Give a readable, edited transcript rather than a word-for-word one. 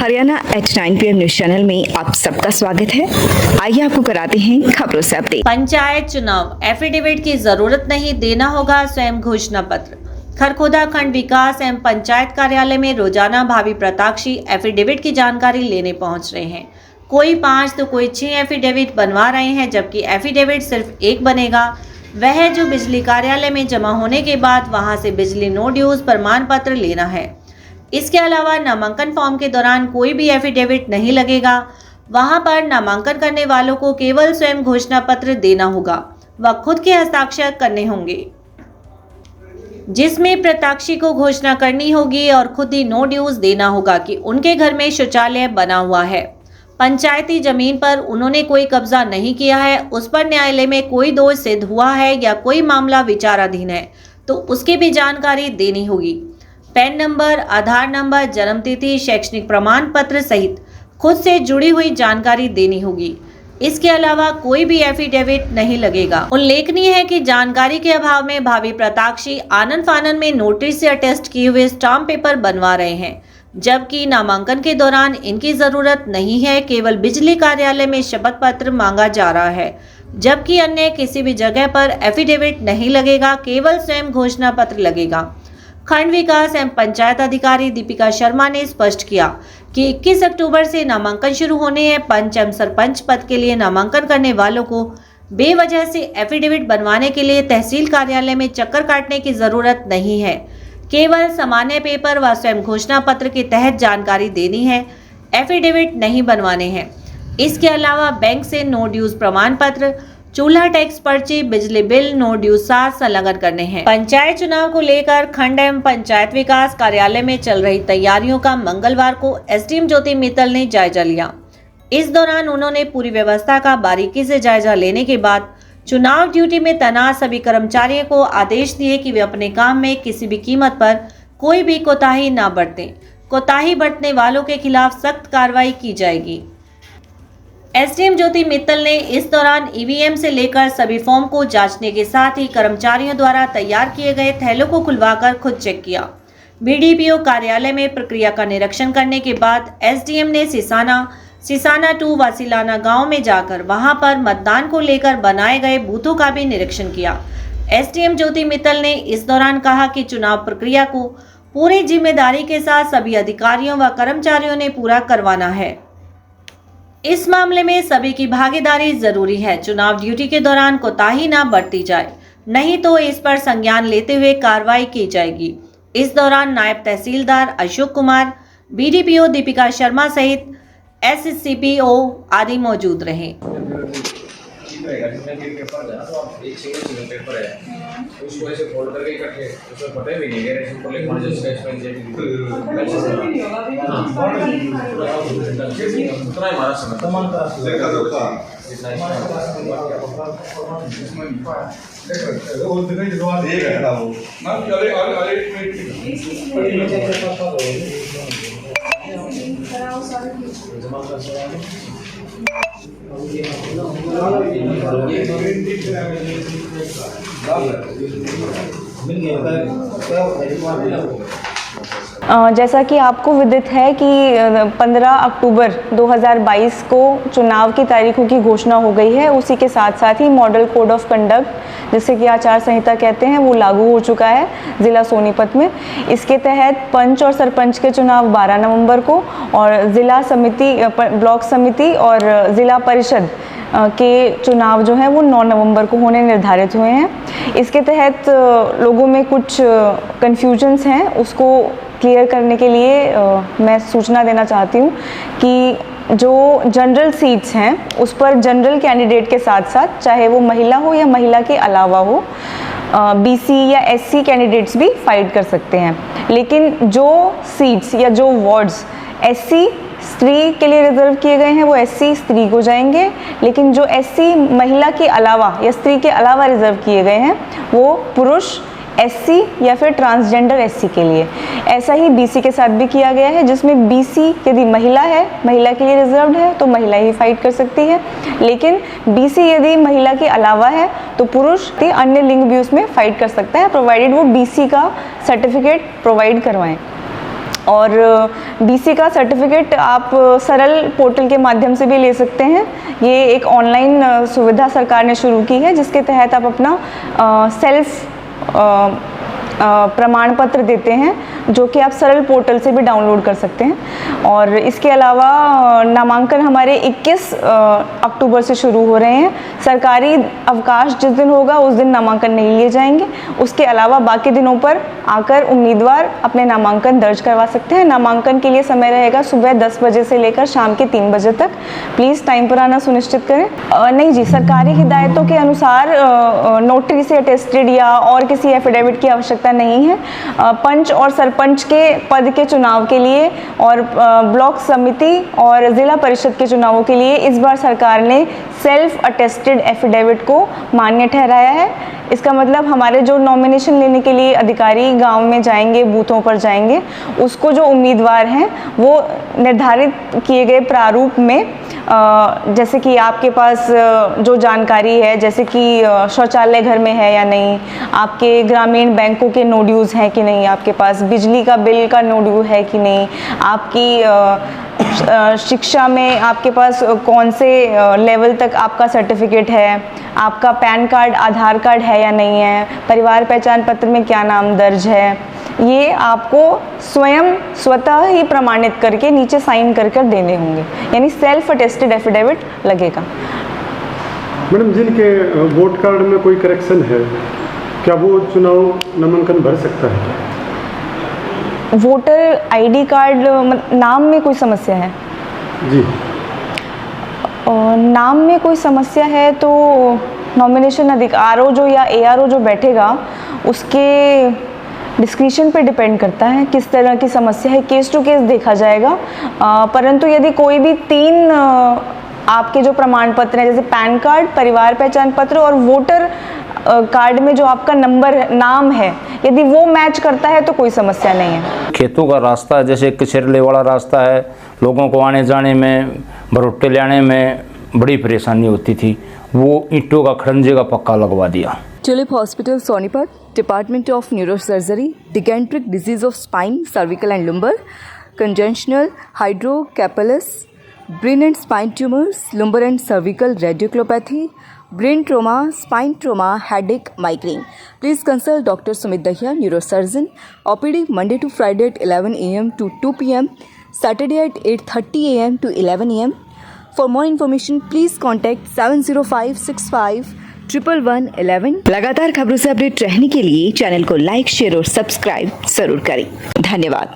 Haryana H9 PM news channel में आप सबका स्वागत है। आइए आपको कराते हैं खबरों से अपडेट। पंचायत चुनाव एफिडेविट की जरूरत नहीं, देना होगा स्वयं घोषणा पत्र। खरखोदा खंड विकास एवं पंचायत कार्यालय में रोजाना भावी प्रत्याशी एफिडेविट की जानकारी लेने पहुंच रहे हैं। कोई 5 तो कोई 6 एफिडेविट बनवा रहे हैं, जबकि एफिडेविट सिर्फ एक बनेगा, वह है जो बिजली कार्यालय में जमा होने के बाद वहां से बिजली नो ड्यूज प्रमाण पत्र लेना है। इसके अलावा नामांकन फॉर्म के दौरान कोई भी एफिडेविट नहीं लगेगा। वहां पर नामांकन करने वालों को केवल स्वयं घोषणा पत्र देना होगा व खुद के हस्ताक्षर करने होंगे, जिसमें प्रत्याशी को घोषणा करनी होगी और खुद ही नो ड्यूज देना होगा कि उनके घर में शौचालय बना हुआ है। पंचायती जमीन पर उन्होंने कोई कब्जा नहीं किया है, उस पर न्यायालय में कोई दोष सिद्ध हुआ है या कोई मामला विचाराधीन है तो उसकी भी जानकारी देनी होगी। पैन नंबर, आधार नंबर, जन्मतिथि, शैक्षणिक प्रमाण पत्र सहित खुद से जुड़ी हुई जानकारी देनी होगी। इसके अलावा कोई भी एफिडेविट नहीं लगेगा। उल्लेखनीय है कि जानकारी के अभाव में भावी प्रत्याशी आनन फानन में नोटिस से अटेस्ट किए हुए स्टाम्प पेपर बनवा रहे हैं, जबकि नामांकन के दौरान इनकी जरूरत नहीं है। केवल बिजली कार्यालय में शपथ पत्र मांगा जा रहा है, जबकि अन्य किसी भी जगह पर एफिडेविट नहीं लगेगा, केवल स्वयं घोषणा पत्र लगेगा। खंड विकास एवं पंचायत अधिकारी दीपिका शर्मा ने स्पष्ट किया कि 21 अक्टूबर से नामांकन शुरू होने हैं। पंच एवं सरपंच पद के लिए नामांकन करने वालों को बेवजह से एफिडेविट बनवाने के लिए तहसील कार्यालय में चक्कर काटने की जरूरत नहीं है। केवल सामान्य पेपर व स्वयं घोषणा पत्र के तहत जानकारी देनी है, एफिडेविट नहीं बनवाने हैं। इसके अलावा बैंक से नो ड्यूज प्रमाण पत्र, चूल्हा टैक्स पर्ची, बिजली बिल, नो ड्यूज साथ संलग्न करने हैं। पंचायत चुनाव को लेकर खंड एवं पंचायत विकास कार्यालय में चल रही तैयारियों का मंगलवार को एसडीएम ज्योति मित्तल ने जायजा लिया। इस दौरान उन्होंने पूरी व्यवस्था का बारीकी से जायजा लेने के बाद चुनाव ड्यूटी में तैनात सभी कर्मचारियों को आदेश दिए कि वे अपने काम में किसी भी कीमत पर कोई भी कोताही न बरतें। कोताही बरतने वालों के खिलाफ सख्त कार्रवाई की जाएगी। एसडीएम ज्योति मित्तल ने इस दौरान ईवीएम से लेकर सभी फॉर्म को जांचने के साथ ही कर्मचारियों द्वारा तैयार किए गए थैलों को खुलवाकर खुद चेक किया। बीडीपीओ कार्यालय में प्रक्रिया का निरीक्षण करने के बाद एसडीएम ने सिसाना 2 वासिलाना गांव में जाकर वहां पर मतदान को लेकर बनाए गए बूथों का भी निरीक्षण किया। एसडीएम ज्योति मित्तल ने इस दौरान कहा कि चुनाव प्रक्रिया को पूरी जिम्मेदारी के साथ सभी अधिकारियों व कर्मचारियों ने पूरा करवाना है। इस मामले में सभी की भागीदारी जरूरी है। चुनाव ड्यूटी के दौरान कोताही न बरती जाए, नहीं तो इस पर संज्ञान लेते हुए कार्रवाई की जाएगी। इस दौरान नायब तहसीलदार अशोक कुमार, बीडीपीओ दीपिका शर्मा सहित एससीपीओ आदि मौजूद रहे। उसको ऐसे फोल्ड करके इकट्ठे उसमें पता भी नहीं है ऐसे ऊपर लिखना जिसका एक्सपेंस है उतना ही हमारा समय तमाम का देखा दोका वो दिखाई जवाब दे रहा था वो ना अरे जैसा कि आपको विदित है कि 15 अक्टूबर 2022 को चुनाव की तारीखों की घोषणा हो गई है। उसी के साथ साथ ही मॉडल कोड ऑफ कंडक्ट, जिसे कि आचार संहिता कहते हैं, वो लागू हो चुका है ज़िला सोनीपत में। इसके तहत पंच और सरपंच के चुनाव 12 नवंबर को और ज़िला समिति, ब्लॉक समिति और ज़िला परिषद के चुनाव जो हैं वो 9 नवंबर को होने निर्धारित हुए हैं। इसके तहत लोगों में कुछ कन्फ्यूजन्स हैं, उसको क्लियर करने के लिए मैं सूचना देना चाहती हूँ कि जो जनरल सीट्स हैं उस पर जनरल कैंडिडेट के साथ साथ, चाहे वो महिला हो या महिला के अलावा हो, बीसी या एससी कैंडिडेट्स भी फाइट कर सकते हैं। लेकिन जो सीट्स या जो वार्ड्स एससी स्त्री के लिए रिजर्व किए गए हैं वो एससी स्त्री को जाएंगे, लेकिन जो एससी महिला के अलावा या स्त्री के अलावा रिजर्व किए गए हैं वो पुरुष, एससी या फिर ट्रांसजेंडर एससी के लिए। ऐसा ही बीसी के साथ भी किया गया है, जिसमें बीसी यदि महिला है, महिला के लिए रिजर्व्ड है तो महिला ही फाइट कर सकती है, लेकिन बीसी यदि महिला के अलावा है तो पुरुष अन्य लिंग भी उसमें फाइट कर सकता है, प्रोवाइडेड वो बीसी का सर्टिफिकेट प्रोवाइड करवाएं। और बीसी का सर्टिफिकेट आप सरल पोर्टल के माध्यम से भी ले सकते हैं। ये एक ऑनलाइन सुविधा सरकार ने शुरू की है जिसके तहत आप अपना सेल्फ प्रमाण पत्र देते हैं जो कि आप सरल पोर्टल से भी डाउनलोड कर सकते हैं। और इसके अलावा नामांकन हमारे 21 अक्टूबर से शुरू हो रहे हैं। सरकारी अवकाश जिस दिन होगा उस दिन नामांकन नहीं लिए जाएंगे। उसके अलावा बाकी दिनों पर आकर उम्मीदवार अपने नामांकन दर्ज करवा सकते हैं। नामांकन के लिए समय रहेगा सुबह 10 बजे से लेकर शाम के 3 बजे तक। प्लीज़ टाइम पर आना सुनिश्चित करें। नहीं जी, सरकारी हिदायतों के अनुसार नोटरी से अटेस्टेड या और किसी एफिडेविट की आवश्यकता नहीं है। पंच और सरपंच के पद के चुनाव के लिए और ब्लॉक समिति और जिला परिषद के चुनावों के लिए इस बार सरकार ने सेल्फ अटेस्टेड एफिडेविट को मान्य ठहराया है। इसका मतलब हमारे जो नॉमिनेशन लेने के लिए अधिकारी गांव में जाएंगे, बूथों पर जाएंगे, उसको जो उम्मीदवार हैं वो निर्धारित किए गए प्रारूप में जैसे कि आपके पास जो जानकारी है, जैसे कि शौचालय घर में है या नहीं, आपके ग्रामीण बैंकों के नो ड्यूज़ हैं कि नहीं, आपके पास बिजली का बिल का नो ड्यू है कि नहीं, आपकी शिक्षा में आपके पास कौन से लेवल तक आपका सर्टिफिकेट है, आपका पैन कार्ड आधार कार्ड है या नहीं है, परिवार पहचान पत्र में क्या नाम दर्ज है, ये आपको स्वतः ही प्रमाणित करके नीचे साइन कर देने होंगे। यानी सेल्फ अटेस्टेड एफिडेविट लगेगा। मैडम, जिनके वोट कार्ड में कोई करेक्शन है क्या वो चुनाव नामांकन भर सकता है? वोटर आईडी कार्ड नाम में कोई समस्या है? जी, नाम में कोई समस्या है तो नॉमिनेशन आरओ जो या एआरओ जो बैठेगा उसके डिस्क्रिप्शन पे डिपेंड करता है किस तरह की समस्या है, केस टू केस देखा जाएगा। परंतु यदि कोई भी 3 आपके जो प्रमाण पत्र हैं जैसे पैन कार्ड, परिवार पहचान पत्र और वोटर कार्ड में जो आपका नंबर नाम है, यदि वो मैच करता है तो कोई समस्या नहीं है। खेतों का रास्ता है, जैसे कचेरले वाला रास्ता है, लोगों को आने जाने में, भुट्टे लाने में बड़ी परेशानी होती थी, वो ईंटों का खड़ंजे का पक्का लगवा दिया। Tulip Hospital, Sonipat, Department of Neurosurgery, Digeneric Disease of Spine, Cervical and Lumbar, Congenital Hydrocephalus, Brain and Spine Tumors, Lumbar and Cervical Radiculopathy, Brain Trauma, Spine Trauma, Headache, Migraine. Please consult Dr. Sumit Dahiya, Neurosurgeon, OPD Monday to Friday at 11 a.m. to 2 p.m, Saturday at 8:30 a.m. to 11 a.m. For more information, please contact 705651111। लगातार खबरों से update रहने के लिए channel को like, share और subscribe जरूर करें। धन्यवाद।